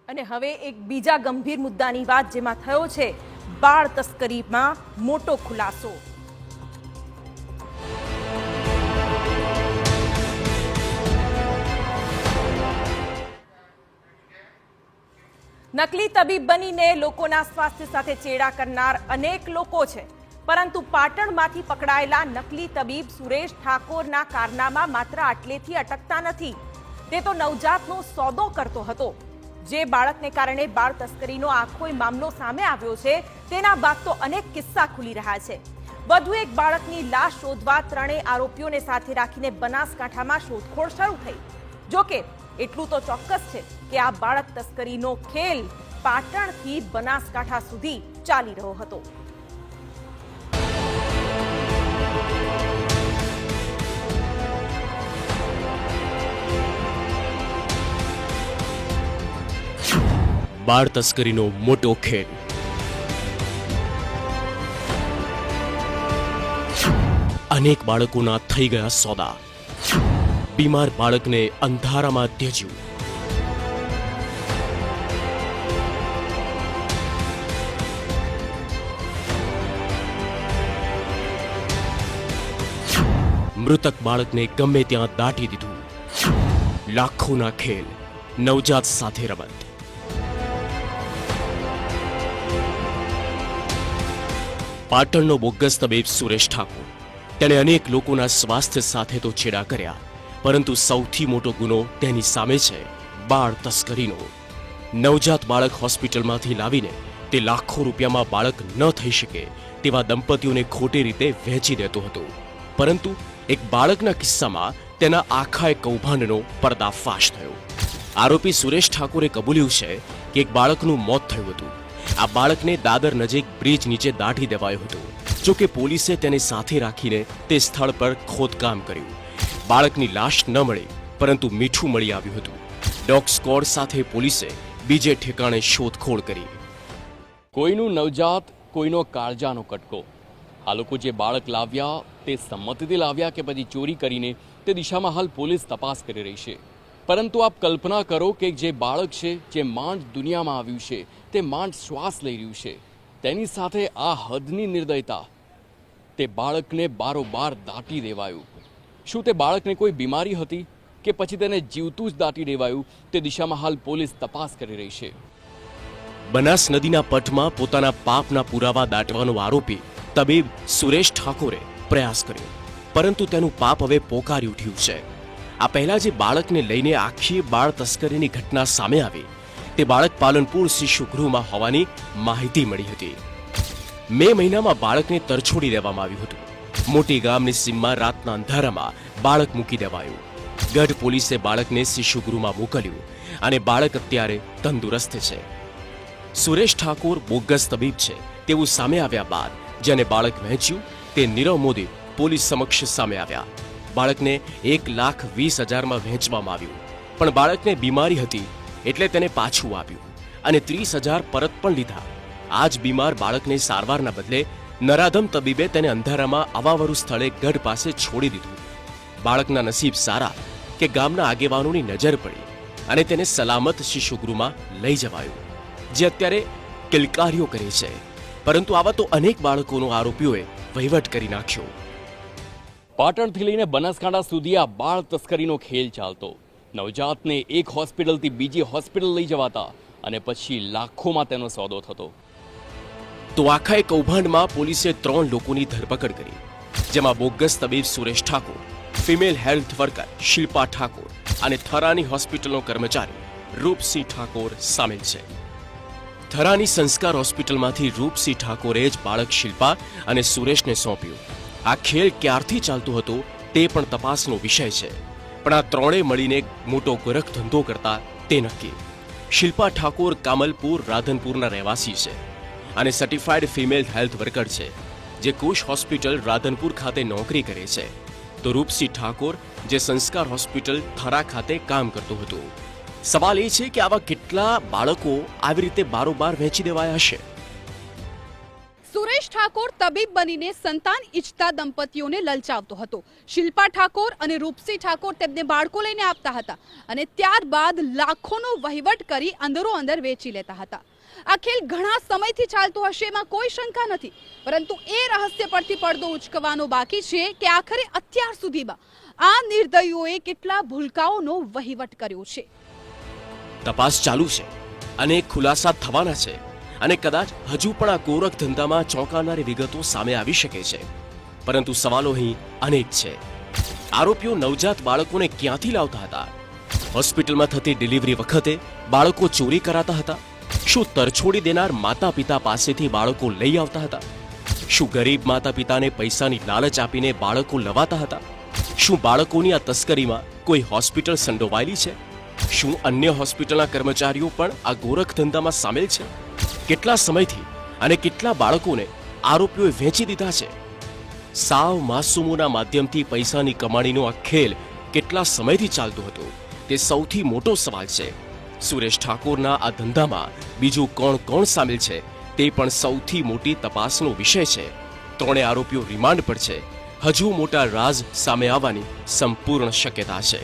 અને હવે એક બીજા ગંભીર મુદ્દાની વાત જેમાં થયો છે બાળ તસ્કરીમાં મોટો ખુલાસો। નકલી તબીબ બનીને લોકોના સ્વાસ્થ્ય સાથે ચેડા કરનાર અનેક લોકો છે, પરંતુ પાટણમાંથી પકડાયેલા નકલી તબીબ સુરેશ ઠાકોરના કારનામા માત્ર આટલેથી અટકતા નથી। તે તો નવજાતનો સોદો કરતો હતો। જે બાળકને કારણે બાળ તસ્કરીનો આખો મામલો સામે આવ્યો છે, તેના બાદ તો અનેક કિસ્સા ખુલી રહ્યા છે। વધુ એક બાળકની લાશ શોધવા ત્રણેય આરોપીઓને સાથે રાખીને બનાસકાંઠામાં શોધખોળ શરૂ થઈ। જોકે એટલું તો ચોક્કસ છે કે આ બાળક તસ્કરીનો ખેલ પાટણથી બનાસકાંઠા સુધી ચાલી રહ્યો હતો। બાળ તસ્કરીનો મોટો ખેલ। અનેક બાળકોના થઈ ગયા સોદા। બીમાર બાળકને અંધારામાં ત્યજ્યું। મૃતક બાળકને ગમે ત્યાં દાટી દીધું। લાખોના ખેલ, નવજાત સાથે રમત। પાટણનો બોગસ તબીબ સુરેશ ઠાકોર, તેણે અનેક લોકોના સ્વાસ્થ્ય સાથે તો છેડા કર્યા, પરંતુ સૌથી મોટો ગુનો તેની સામે છે બાળ તસ્કરીનો। નવજાત બાળક હોસ્પિટલમાંથી લાવીને તે લાખો રૂપિયામાં બાળક ન થઈ શકે તેવા દંપતીઓને ખોટી રીતે વહેંચી દેતો હતો, પરંતુ એક બાળકના કિસ્સામાં તેના આખા કૌભાંડનો પર્દાફાશ થયો। આરોપી સુરેશ ઠાકોરે કબૂલ્યું છે કે એક બાળકનું મોત થયું હતું। આ બાળકને દાદર નજીક બ્રિજ નીચે દાટી દેવાયો હતો। જો કે પોલીસે તેને સાથે રાખીને તે સ્થળ પર ખોદકામ કર્યું। બાળકની લાશ ન મળી, પરંતુ મીઠું મળી આવ્યું હતું। ડોગ સ્ક્વોડ સાથે પોલીસે બીજે ઠેકાણે શોધખોળ કરી। કોઈનું નવજાત, કોઈનો કાળજાનો કટકો। આ લોકો જે બાળક લાવ્યા તે સંમતિથી લાવ્યા કે પછી ચોરી કરીને, તે દિશામાં હાલ પોલીસ તપાસ કરી રહી છે। પરંતુ આપ કલ્પના કરો કે જે બાળક છે, જે માંડ દુનિયામાં આવ્યું છે, તે માંડ શ્વાસ લઈ રહ્યું છે, તેની સાથે આ હદની નિર્દયતા। તે બાળકને બારોબાર દાટી દેવાયું। શું તે બાળકને કોઈ બીમારી હતી કે પછી તેને જીવતું જ દાટી દેવાયું? તે દિશામાં હાલ પોલીસ તપાસ કરી રહી છે। બનાસ નદીના પટમાં પોતાના પાપના પુરાવા દાટવાનો આરોપી તબીબ સુરેશ ઠાકોરે પ્રયાસ કર્યો, પરંતુ તેનું પાપ હવે પોકારી ઉઠ્યું છે। આ પહેલા જે બાળકને લઈને આખી બાળ તસ્કરીની ઘટના સામે આવી, તે બાળક પાલનપુર શિશુગૃહમાં હોવાની માહિતી મળી હતી। મે મહિનામાં બાળકને તરછોડી દેવામાં આવ્યું હતું। મોટી ગામની સીમમાં રાતના અંધારામાં બાળક મૂકી દેવાયું। ગઢ પોલીસે બાળકને શિશુગૃહમાં મોકલ્યું અને બાળક અત્યારે તંદુરસ્ત છે। સુરેશ ઠાકોર બોગસ તબીબ છે તેવું સામે આવ્યા બાદ જેને બાળક વહેંચ્યું તે નીરવ મોદી પોલીસ સમક્ષ સામે આવ્યા। બાળકને 1,20,000માં વહેંચવામાં આવ્યું, પણ બાળકને બીમારી હતી એટલે તેને પાછું આપ્યું અને 30,000 પરત પણ લીધા। આ જ બીમાર બાળકને સારવારના બદલે નરાધમ તબીબે તેને અંધારામાં અવાવરું સ્થળે ગઢ પાસે છોડી દીધું। બાળકના નસીબ સારા કે ગામના આગેવાનોની નજર પડી અને તેને સલામત શિશુગૃહમાં લઈ જવાયું, જે અત્યારે કિલકારીઓ કરે છે। પરંતુ આવા તો અનેક બાળકોનો આરોપીઓએ વહીવટ કરી નાખ્યો। પાટણથી લઈને બનાસકાંઠા સુધી આ બાળ તસ્કરીનો ખેલ ચાલતો। નવજાતને એક હોસ્પિટલથી બીજી હોસ્પિટલ લઈ જવાતા અને પછી લાખોમાં તેનો સોદો થતો। તો આખા કૌભાંડમાં પોલીસે 3 લોકોની ધરપકડ કરી, જેમાં બોગસ તબીબ Suresh Thakor, female health worker Shilpa Thakor અને થરાની હોસ્પિટલનો કર્મચારી રૂપસિંહ ઠાકોર સામેલ છે। થરાની સંસ્કાર હોસ્પિટલમાંથી રૂપસિંહ ઠાકોરે જ બાળક શિલ્પા અને સુરેશને સોંપ્યું। આ ખેલ ક્યારથી ચાલતો હતો તે પણ તપાસનો વિષય છે, પણ આ ત્રણેય મળીને મોટો ગોરખ ધંધો કરતા તે નક્કી। શિલ્પા ઠાકોર કામલપુર રાધનપુરના રહેવાસી છે અને સર્ટિફાઈડ ફિમેલ હેલ્થ વર્કર છે, જે કુશ હોસ્પિટલ રાધનપુર ખાતે નોકરી કરે છે। તો રૂપસિંહ ઠાકોર જે સંસ્કાર હોસ્પિટલ થરા ખાતે કામ કરતો હતો। સવાલ એ છે કે આવા કેટલા બાળકો આવી રીતે બારોબાર વહેંચી દેવાયા હશે? સુરેશ સુરેશ ઠાકોર તબીબ બનીને સંતાન ઈચ્છતા દંપતીઓને લલચાવતો હતો. શિલ્પા ઠાકોર અને રૂપસી ઠાકોર તેમને બાળકો લઈને આપતા હતા અને ત્યારબાદ લાખોનો વહીવટ કરી અંદરો અંદર વેચી લેતા હતા. આ ખેલ ઘણા સમયથી ચાલતો હશે એમાં કોઈ શંકા નથી, પરંતુ એ રહસ્ય પરથી પડદો ઉચકવાનો બાકી છે કે આખરે અત્યાર સુધીમાં આ નિર્દયીઓએ કેટલા ભૂલકાઓનો વહીવટ કર્યો છે. તપાસ ચાલુ છે, અનેક ખુલાસા થવાના છે અને કદાચ હજુ પણ આ ગોરખ ધંધામાં ચોંકાવનારી વિગતો સામે આવી શકે છે. પરંતુ સવાલો અહીં અનેક છે. આરોપીઓ નવજાત બાળકોને ક્યાંથી લાવતા હતા? હોસ્પિટલમાં થતી ડિલિવરી વખતે બાળકો ચોરી કરાતા હતા? શું તરછોડી દેનાર માતા પિતા પાસેથી બાળકો લઈ આવતા હતા? શું ગરીબ માતા પિતાને પૈસાની લાલચ આપીને બાળકો લવાતા હતા? શું બાળકોની આ તસ્કરીમાં કોઈ હોસ્પિટલ સંડોવાયેલી છે? શું અન્ય હોસ્પિટલના કર્મચારીઓ પણ આ ગોરખ ધંધામાં સામેલ છે? કેટલા સમયથી અને કેટલા બાળકોને આરોપીઓએ વેચી દીધા છે? સાવ માસૂમોના માધ્યમથી પૈસાની કમાણીનો આ ખેલ કેટલા સમયથી ચાલતો હતો તે સૌથી મોટો સવાલ છે. સુરેશ ઠાકોરના આ ધંધામાં બીજું કોણ કોણ સામેલ છે તે પણ સૌથી મોટી તપાસનો વિષય છે. ત્રણેય આરોપીઓ રિમાન્ડ પર છે. હજુ મોટા રાઝ સામે આવવાની સંપૂર્ણ શક્યતા છે.